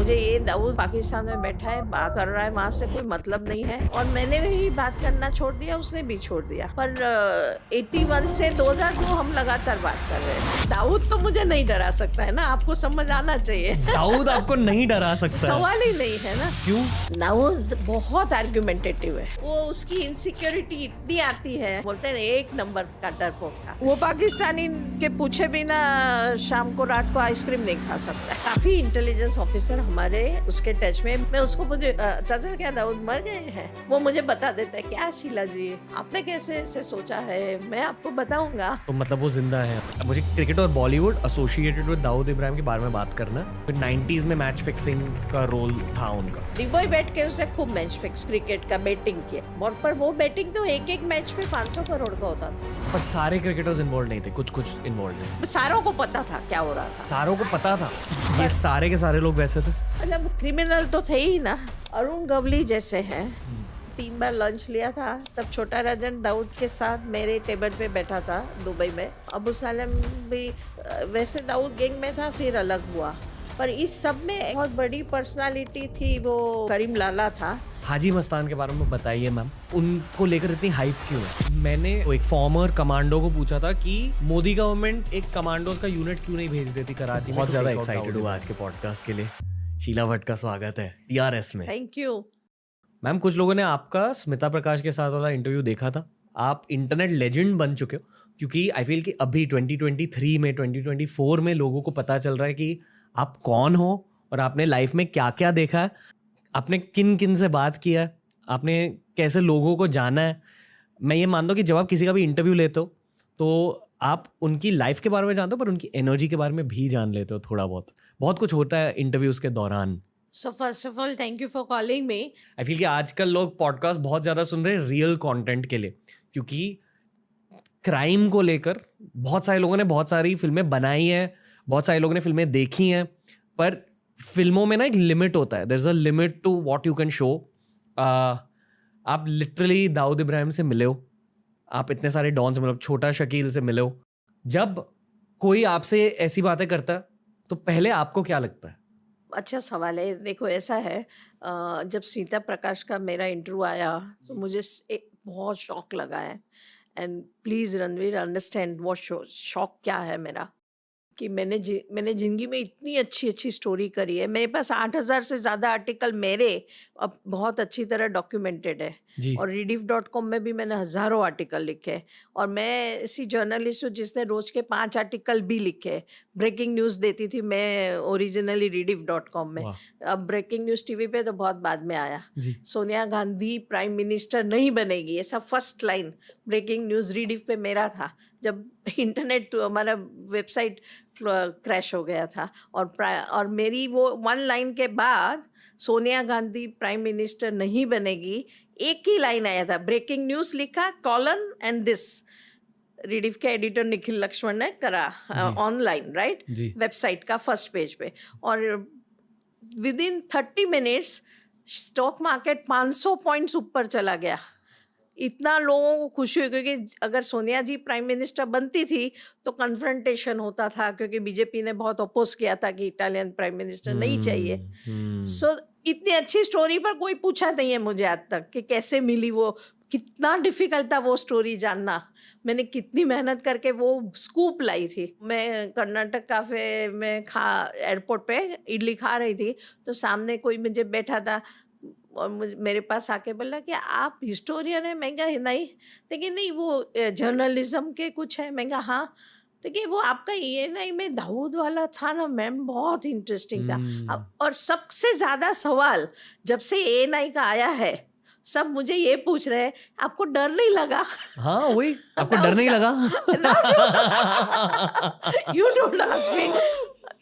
मुझे ये दाऊद पाकिस्तान में बैठा है, बात कर रहा है, वहाँ से कोई मतलब नहीं है। और मैंने भी बात करना छोड़ दिया, उसने भी छोड़ दिया। पर 81 से 2002 हम लगातार बात कर रहे हैं। दाऊद तो मुझे नहीं डरा सकता है ना, आपको समझ आना चाहिए। दाऊद आपको नहीं डरा सकता सवाल ही नहीं है ना। क्यों? दाऊद बहुत आर्गुमेंटेटिव है। वो उसकी इनसिक्योरिटी इतनी आती है, बोलते हैं एक नंबर का डरपोक था वो। पाकिस्तानी के पूछे बिना शाम को रात को आइसक्रीम नहीं खा सकता। काफी इंटेलिजेंस ऑफिसर हमारे उसके टच में। मैं उसको मुझे चाचा क्या दाऊद मर गए हैं, वो मुझे बता देता है। क्या शीला जी आपने कैसे ऐसे सोचा है, मैं आपको बताऊंगा। तो मतलब वो जिंदा है। मुझे क्रिकेट और बॉलीवुड एसोसिएटेड विद दाऊद इब्राहिम के बारे में बात करना है। फिर 90s में मैच फिक्सिंग का रोल था उनका। दुबई बैठ के उसने खूब मैच फिक्स क्रिकेट का बैटिंग किया। और पर वो बैटिंग तो एक मैच में 500 करोड़ का होता था। पर सारे क्रिकेटर्स इन्वॉल्व नहीं थे, कुछ इन्वॉल्व थे। सारों को पता था क्या हो रहा था। सारों को पता था। ये सारे के सारे लोग वैसे थे। मतलब क्रिमिनल तो थे ही ना। अरुण गवली जैसे हैं। 3 बार लंच लिया था। तब छोटा राजन दाऊद के साथ मेरे टेबल पे बैठा था दुबई में। अबू सालेम भी वैसे दाऊद गैंग में था, फिर अलग हुआ। पर इस सब में बहुत बड़ी पर्सनालिटी थी, वो करीम लाला था। हाजी मस्तान के बारे में बताइए मैम, उनको लेकर इतनी हाइप क्यों है? मैंने एक फॉर्मर कमांडो को पूछा था कि मोदी गवर्नमेंट एक कमांडोज का यूनिट क्यों नहीं भेज देती कराची में। बहुत ज्यादा एक्साइटेड हुआ आज के पॉडकास्ट के लिए। शीला भट्ट का स्वागत है TRS में। थैंक यू मैम, कुछ लोगों ने आपका स्मिता प्रकाश के साथ वाला इंटरव्यू देखा था। आप इंटरनेट लेजेंड बन चुके हो, क्योंकि आई फील कि अभी 2023 में 2024 में लोगों को पता चल रहा है कि आप कौन हो और आपने लाइफ में क्या क्या देखा है, आपने किन किन से बात किया है, आपने कैसे लोगों को जाना है। मैं ये मानता हूँ कि जब आप किसी का भी इंटरव्यू लेते हो तो आप उनकी लाइफ के बारे में जानते हो, पर उनकी एनर्जी के बारे में भी जान लेते हो। थोड़ा बहुत कुछ होता है इंटरव्यूज़ के दौरान। So first of all thank you for calling me. I feel कि आजकल लोग पॉडकास्ट बहुत ज़्यादा सुन रहे हैं रियल कंटेंट के लिए, क्योंकि क्राइम को लेकर बहुत सारे लोगों ने बहुत सारी फिल्में बनाई हैं, बहुत सारे लोगों ने फिल्में देखी हैं, पर फिल्मों में ना एक लिमिट होता है। There is a limit to what you can show. आप लिटरली दाऊद इब्राहिम से मिले हो, आप इतने सारे डॉन से मिले हो, छोटा शकील से मिले हो। जब कोई आपसे ऐसी बातें करता है तो पहले आपको क्या लगता है? अच्छा सवाल है। देखो ऐसा है, जब स्मिता प्रकाश का मेरा इंटरव्यू आया तो मुझे बहुत शौक लगा है। एंड प्लीज़ रणवीर अंडरस्टैंड वो शौक क्या है मेरा, कि मैंने ज़िंदगी में इतनी अच्छी स्टोरी करी है। मेरे पास 8000 से ज़्यादा आर्टिकल मेरे अब बहुत अच्छी तरह डॉक्यूमेंटेड है। और rediff.com में भी मैंने हज़ारों आर्टिकल लिखे हैं। और मैं ऐसी जर्नलिस्ट हूँ जिसने रोज़ के 5 आर्टिकल भी लिखे। ब्रेकिंग न्यूज़ देती थी मैं ओरिजिनली rediff.com में। अब ब्रेकिंग न्यूज़ टीवी पे तो बहुत बाद में आया। सोनिया गांधी प्राइम मिनिस्टर नहीं बनेगी, ऐसा first line breaking news rediff पे मेरा था, जब इंटरनेट तो हमारा वेबसाइट क्रैश हो गया था। और मेरी वो 1 लाइन के बाद सोनिया गांधी प्राइम मिनिस्टर नहीं बनेगी, एक ही लाइन आया था। ब्रेकिंग न्यूज़ लिखा कॉलन एंड दिस, रिडिफ के एडिटर निखिल लक्ष्मण ने करा ऑनलाइन, राइट, वेबसाइट का फर्स्ट पेज पे। और with in 30 minutes stock market 500 points ऊपर चला गया। इतना लोगों को खुशी हुई, क्योंकि अगर सोनिया जी प्राइम मिनिस्टर बनती थी तो कन्फ्रंटेशन होता था, क्योंकि बीजेपी ने बहुत अपोज किया था कि इटालियन प्राइम मिनिस्टर नहीं चाहिए। सो इतनी अच्छी स्टोरी पर कोई पूछा नहीं है मुझे आज तक कि कैसे मिली वो, कितना डिफिकल्ट था वो स्टोरी जानना, मैंने कितनी मेहनत करके वो स्कूप लाई थी। मैं कर्नाटक कैफे में एयरपोर्ट पे इडली खा रही थी, तो सामने कोई मुझे बैठा था और मेरे पास आके बोला कि आप हिस्टोरियन है। मैं कहा नहीं, लेकिन नहीं वो जर्नलिज्म के कुछ है। मैं कहा हाँ। तो कि वो आपका ENI में दाऊद वाला था ना मैम, बहुत इंटरेस्टिंग था। और सबसे ज़्यादा सवाल जब से ENI का आया है, सब मुझे ये पूछ रहे हैं आपको डर नहीं लगा? हाँ वही, आपको डर नहीं लगा? You don't ask me.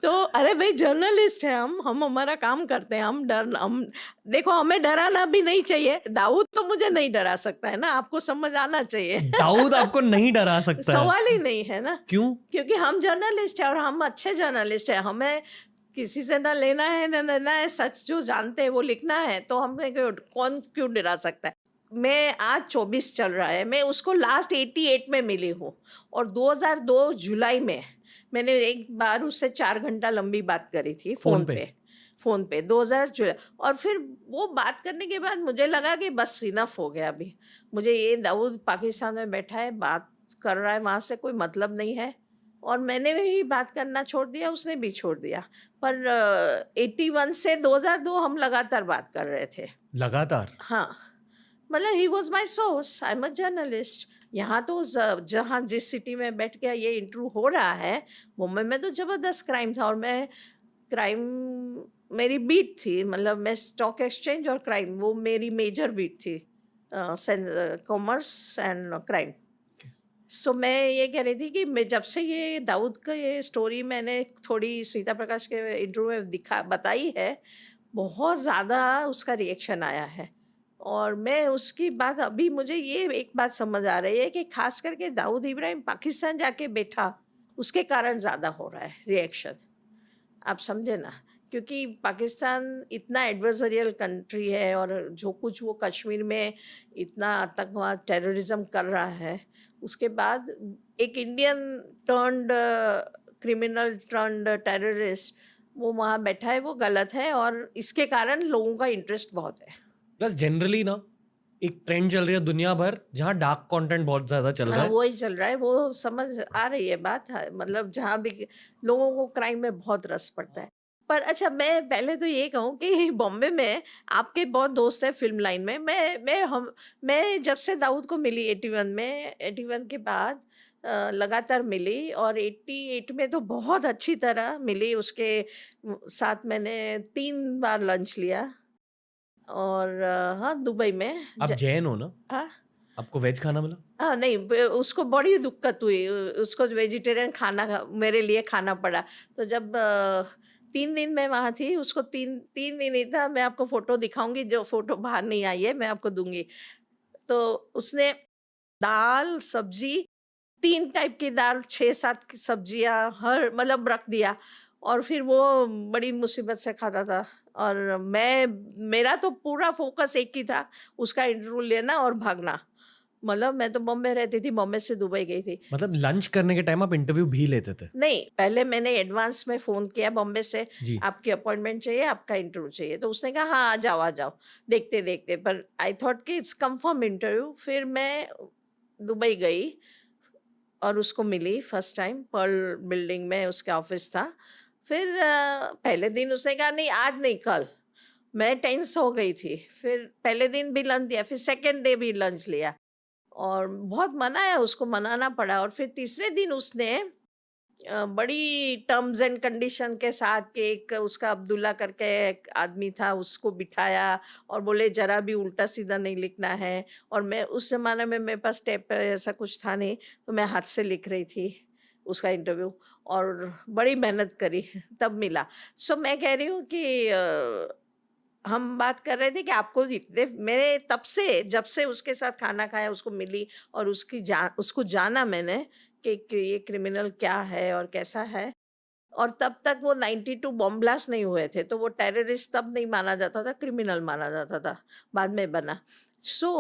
तो अरे भाई जर्नलिस्ट है हम हमारा काम करते हैं। हम देखो, हमें डराना भी नहीं चाहिए। दाऊद तो मुझे नहीं डरा सकता है ना, आपको समझ आना चाहिए। दाऊद आपको नहीं डरा सकता है? सवाल ही नहीं है ना। क्यों? क्योंकि हम जर्नलिस्ट है और हम अच्छे जर्नलिस्ट है। हमें किसी से ना लेना है ना देना है, सच जो जानते हैं वो लिखना है। तो हमें कौन क्यों डरा सकता है? मैं आज 24 चल रहा है, मैं उसको लास्ट 88 में मिली हूँ। और 2002 जुलाई में मैंने एक बार उससे 4 घंटा लंबी बात करी थी फ़ोन पे। फ़ोन पे 2000 जो, और फिर वो बात करने के बाद मुझे लगा कि बस इनफ हो गया अभी। मुझे ये दाऊद पाकिस्तान में बैठा है, बात कर रहा है, वहाँ से कोई मतलब नहीं है, और मैंने भी बात करना छोड़ दिया, उसने भी छोड़ दिया। पर 81 से 2002 हम लगातार बात कर रहे थे। लगातार? हाँ, मतलब he was my source, I am a journalist. यहाँ तो जहाँ जिस सिटी में बैठ के ये इंटरव्यू हो रहा है, मुंबई में तो ज़बरदस्त क्राइम था, और मैं क्राइम मेरी बीट थी, मतलब मैं स्टॉक एक्सचेंज और क्राइम वो मेरी मेजर बीट थी, कॉमर्स एंड क्राइम। सो मैं ये कह रही थी कि मैं जब से ये दाऊद का ये स्टोरी मैंने थोड़ी स्मिता प्रकाश के इंटरव्यू में बताई है, बहुत ज़्यादा उसका रिएक्शन आया है। और मैं उसकी बात, अभी मुझे ये एक बात समझ आ रही है कि खास करके दाऊद इब्राहिम पाकिस्तान जाके बैठा, उसके कारण ज़्यादा हो रहा है रिएक्शन। आप समझे ना, क्योंकि पाकिस्तान इतना एडवर्सरियल कंट्री है, और जो कुछ वो कश्मीर में इतना आतंकवाद टेररिज्म कर रहा है, उसके बाद एक Indian turned criminal turned terrorist वो वहाँ बैठा है, वो गलत है, और इसके कारण लोगों का इंटरेस्ट बहुत है। प्लस जनरली ना एक ट्रेंड चल रही है दुनिया भर जहाँ डार्क कंटेंट बहुत ज़्यादा चल रहा है। वो ही चल रहा है, वो समझ आ रही है बात, हाँ, मतलब जहाँ भी लोगों को क्राइम में बहुत रस पड़ता है। पर अच्छा, मैं पहले तो ये कहूँ कि बॉम्बे में आपके बहुत दोस्त हैं फिल्म लाइन में। मैं जब से दाऊद को मिली 81 में, 81 के बाद लगातार मिली, और 88 में तो बहुत अच्छी तरह मिली। उसके साथ मैंने 3 बार लंच लिया, और हाँ, दुबई में आप जैन हो ना? हाँ, आपको वेज खाना मिला? हाँ, नहीं, उसको बड़ी दिक्कत हुई, उसको वेजिटेरियन खाना मेरे लिए खाना पड़ा। तो जब 3 दिन मैं वहाँ थी, उसको 3 दिन ही था, मैं आपको फ़ोटो दिखाऊंगी, जो फ़ोटो बाहर नहीं आई है मैं आपको दूंगी। तो उसने दाल सब्जी, 3 टाइप की दाल, 6-7 सब्जियां, हर मतलब रख दिया, और फिर वो बड़ी मुसीबत से खाता था। और मेरा तो पूरा फोकस एक ही था, उसका इंटरव्यू लेना और भागना। मतलब मैं तो बॉम्बे रहती थी, बॉम्बे से दुबई गई थी। मतलब लंच करने के टाइम आप इंटरव्यू भी लेते थे? नहीं, पहले मैंने एडवांस में फ़ोन किया बॉम्बे से, जी। आपकी अपॉइंटमेंट चाहिए, आपका इंटरव्यू चाहिए। तो उसने कहा हाँ, आ जाओ, देखते-देखते। पर आई थॉट कि इट्स कन्फर्म इंटरव्यू। फिर मैं दुबई गई और उसको मिली फर्स्ट टाइम, पर्ल बिल्डिंग में उसका ऑफ़िस था। फिर पहले दिन उसने कहा नहीं, आज नहीं, कल। मैं टेंस हो गई थी। फिर पहले दिन भी लंच दिया, फिर सेकंड डे भी लंच लिया, और बहुत मनाया, उसको मनाना पड़ा। और फिर तीसरे दिन उसने बड़ी टर्म्स एंड कंडीशन के साथ कि एक उसका अब्दुल्ला करके एक आदमी था, उसको बिठाया, और बोले ज़रा भी उल्टा-सीधा नहीं लिखना है। और मैं उस ज़माने में मेरे पास टैब पे ऐसा कुछ था नहीं, तो मैं हाथ से लिख रही थी उसका इंटरव्यू, और बड़ी मेहनत करी तब मिला। सो मैं कह रही हूँ कि हम बात कर रहे थे कि आपको इतने, मेरे तब से जब से उसके साथ खाना खाया, उसको मिली, और उसको जाना मैंने कि ये क्रिमिनल क्या है और कैसा है। और तब तक वो 92 बॉम्ब ब्लास्ट नहीं हुए थे, तो वो टेररिस्ट तब नहीं माना जाता था, क्रिमिनल माना जाता था, बाद में बना। सो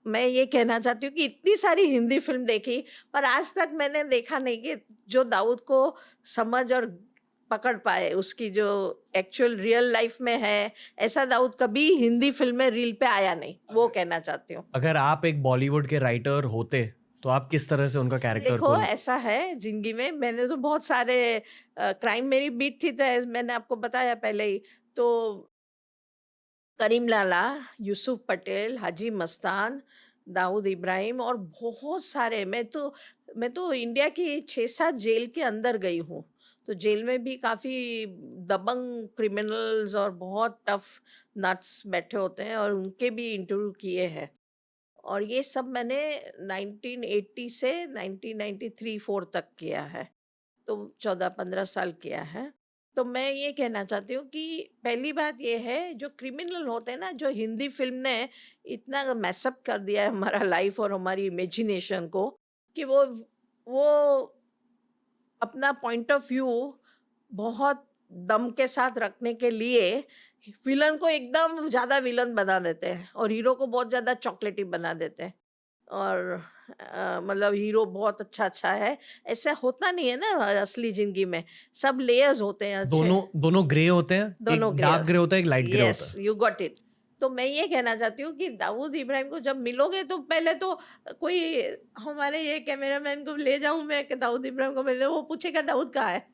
मैं ये कहना चाहती हूँ कि इतनी सारी हिंदी फ़िल्म देखी, पर आज तक मैंने देखा नहीं कि जो दाऊद को समझ और पकड़ पाए, उसकी जो एक्चुअल रियल लाइफ़ में है, ऐसा दाऊद कभी हिंदी फ़िल्म में रील पे आया नहीं, वो कहना चाहती हूँ। अगर आप एक बॉलीवुड के राइटर होते तो आप किस तरह से उनका कैरेक्टर देखो, को? ऐसा है ज़िंदगी में, मैंने तो बहुत सारे क्राइम मेरी बीट थी, तो मैंने आपको बताया पहले ही। तो करीम लाला, यूसुफ पटेल, हाजी मस्तान, दाऊद इब्राहिम, और बहुत सारे, मैं तो इंडिया की 6-7 जेल के अंदर गई हूँ। तो जेल में भी काफ़ी दबंग क्रिमिनल्स और बहुत टफ नट्स बैठे होते हैं, और उनके भी इंटरव्यू किए हैं। और ये सब मैंने 1980 से 1993-4 तक किया है। तो 14-15 साल किया है। तो मैं ये कहना चाहती हूँ कि पहली बात ये है, जो क्रिमिनल होते हैं ना, जो हिंदी फ़िल्म ने इतना मैसअप कर दिया है हमारा लाइफ़ और हमारी इमेजिनेशन को, कि वो अपना पॉइंट ऑफ व्यू बहुत दम के साथ रखने के लिए विलन को एकदम ज़्यादा विलन बना देते हैं, और हीरो को बहुत ज़्यादा चॉकलेटी बना देते हैं। और मतलब हीरो बहुत अच्छा है, ऐसा होता नहीं है ना असली ज़िंदगी में, सब लेयर्स होते हैं अच्छे। दोनों दोनों ग्रे होते हैं, दोनों एक ग्रे, डार्क ग्रे होता है, एक लाइट ग्रे होता यस है। You got it. तो मैं ये कहना चाहती हूँ कि दाऊद इब्राहिम को जब मिलोगे तो पहले तो कोई हमारे ये कैमरामैन को ले जाऊं मैं कि दाऊद इब्राहिम को मिले, वो पूछेगा दाऊद कहाँ है।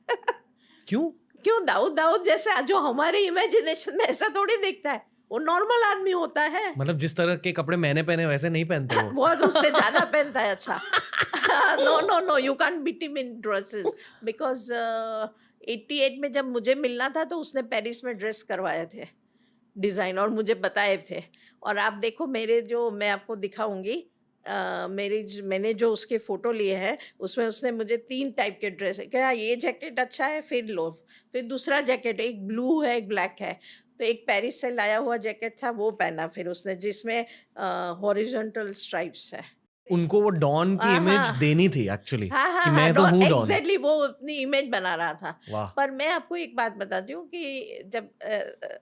क्यों? क्यों दाऊद दाऊद जैसे जो हमारे इमेजिनेशन में ऐसा थोड़ी दिखता है, वो नॉर्मल आदमी होता है। मतलब जिस तरह के कपड़े मैंने पहने वैसे नहीं पहनते वो। बहुत उससे ज्यादा पहनता है। अच्छा no no no, you can't beat him in dresses because 88 में जब मुझे मिलना था तो उसने पेरिस में ड्रेस करवाए थे डिज़ाइन, और मुझे बताए थे। और आप देखो मेरे जो, मैं आपको दिखाऊंगी मैंने जो उसके फ़ोटो लिए हैं उसमें उसने मुझे 3 टाइप के ड्रेस, क्या ये जैकेट अच्छा है, फिर लो, फिर दूसरा जैकेट, एक ब्लू है एक ब्लैक है। तो एक पेरिस से लाया हुआ जैकेट था वो पहना फिर उसने, जिसमें हॉरिजॉन्टल स्ट्राइप्स है। उनको वो डॉन की इमेज हाँ देनी थी एक्चुअली, हाँ हाँ कि हाँ मैं तो हूँ डॉन। एग्जैक्टली वो अपनी इमेज बना रहा था। वाह। पर मैं आपको एक बात बताती हूँ कि जब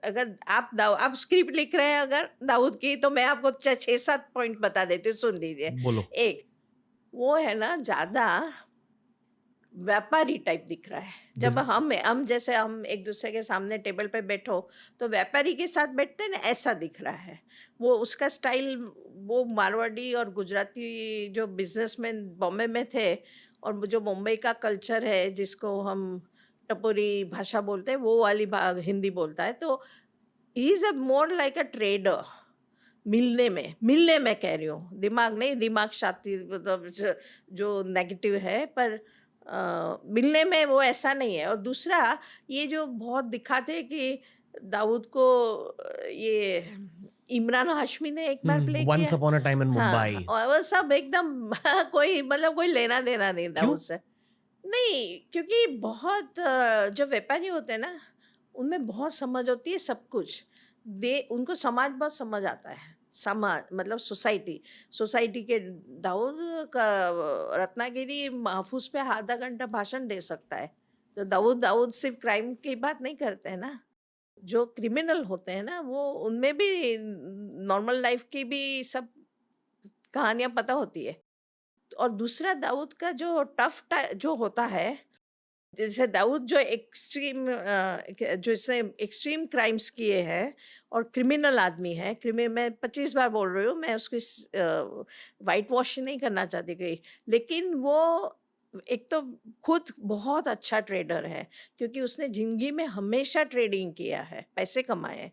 अगर आप स्क्रिप्ट लिख रहे हैं अगर दाऊद की, तो मैं आपको 6-7 पॉइंट बता देती हूँ, सुन लीजिए। बोलो। एक, वो है ना ज़्यादा व्यापारी टाइप दिख रहा है। जब हम जैसे हम एक दूसरे के सामने टेबल पे बैठो तो व्यापारी के साथ बैठते हैं ना, ऐसा दिख रहा है। वो उसका स्टाइल, वो मारवाड़ी और गुजराती जो बिजनेसमैन बॉम्बे में थे, और वो जो मुंबई का कल्चर है जिसको हम टपोरी भाषा बोलते हैं, वो वाली हिंदी बोलता है। तो he is a more like a trader. मिलने में कह रही हूँ, दिमाग नहीं, दिमाग शाती मतलब जो नेगेटिव है, पर मिलने में वो ऐसा नहीं है। और दूसरा, ये जो बहुत दिखाते हैं कि दाऊद को ये इमरान हाशमी ने एक बार प्ले वंस किया। अपॉन अ टाइम इन हाँ, मुंबई। और वो सब एकदम कोई मतलब कोई लेना देना नहीं क्यों? दाऊद से। नहीं, क्योंकि बहुत जो व्यापारी होते हैं ना, उनमें बहुत समझ होती है सब कुछ। दे उनको समाज बहुत समझ आता है। समाज मतलब सोसाइटी के दाऊद का रत्नागिरी महफूज पे आधा घंटा भाषण दे सकता है। तो दाऊद दाऊद सिर्फ क्राइम की बात नहीं करते हैं ना। जो क्रिमिनल होते हैं ना, वो उनमें भी नॉर्मल लाइफ की भी सब कहानियाँ पता होती है। और दूसरा दाऊद का जो जो होता है, जैसे दाऊद जो जो इसने एक्सट्रीम क्राइम्स किए हैं और क्रिमिनल आदमी है, क्रिमिनल, मैं 25 बार बोल रही हूँ, मैं उसको वाइट वॉश नहीं करना चाहती कहीं, लेकिन वो एक तो खुद बहुत अच्छा ट्रेडर है, क्योंकि उसने जिंदगी में हमेशा ट्रेडिंग किया है, पैसे कमाए हैं।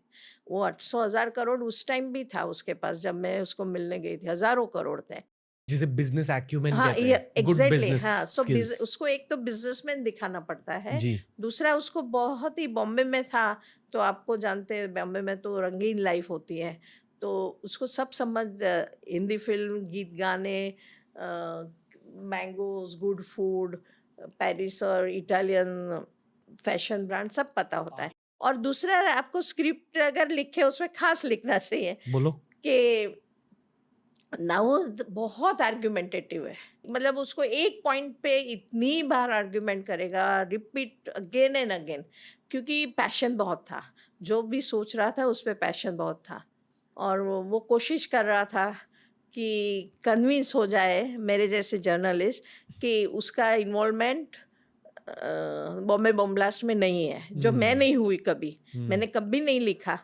वो 800,000 करोड़ उस टाइम भी था उसके पास जब मैं उसको मिलने गई थी, हज़ारों करोड़ थे। जिसे बिजनेस एक्यूमेन हाँ, कहते ये हैं, गुड एग्ज़ैक्टली बिजनेस हाँ, सो स्किल्स। उसको एक तो बिज़नेसमैन दिखाना पड़ता है, जी। दूसरा उसको बहुत ही बॉम्बे में था, तो आपको जानते हैं बॉम्बे में तो रंगीन लाइफ़ होती है, तो उसको सब समझ हिंदी फ़िल्म, गीत गाने, मैंगोज़, गुड फूड, पेरिस और इटालियन फैशन ब्रांड सब पता होता है। और दूसरा, आपको स्क्रिप्ट अगर लिखे उसमें ख़ास लिखना चाहिए बोलो। कि दाऊद बहुत आर्गुमेंटेटिव है। मतलब उसको एक पॉइंट पे इतनी बार आर्गुमेंट करेगा, रिपीट अगेन एंड अगेन, क्योंकि पैशन बहुत था। जो भी सोच रहा था उस पे पैशन बहुत था, और वो कोशिश कर रहा था कि कन्विंस हो जाए मेरे जैसे जर्नलिस्ट कि उसका इन्वॉल्वमेंट बॉम्बे बम ब्लास्ट में नहीं है, जो मैं नहीं हुई कभी। मैंने कभी नहीं लिखा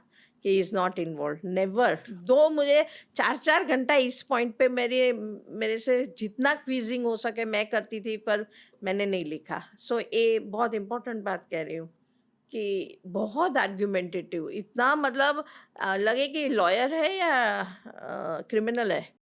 कि इज़ नॉट इन्वॉल्व, नेवर। दो मुझे 4-4 घंटा इस पॉइंट पे मेरे से जितना क्विजिंग हो सके मैं करती थी, पर मैंने नहीं लिखा। सो ये बहुत इम्पोर्टेंट बात कह रही हूँ कि बहुत आर्ग्यूमेंटेटिव, इतना मतलब लगे कि लॉयर है या क्रिमिनल है।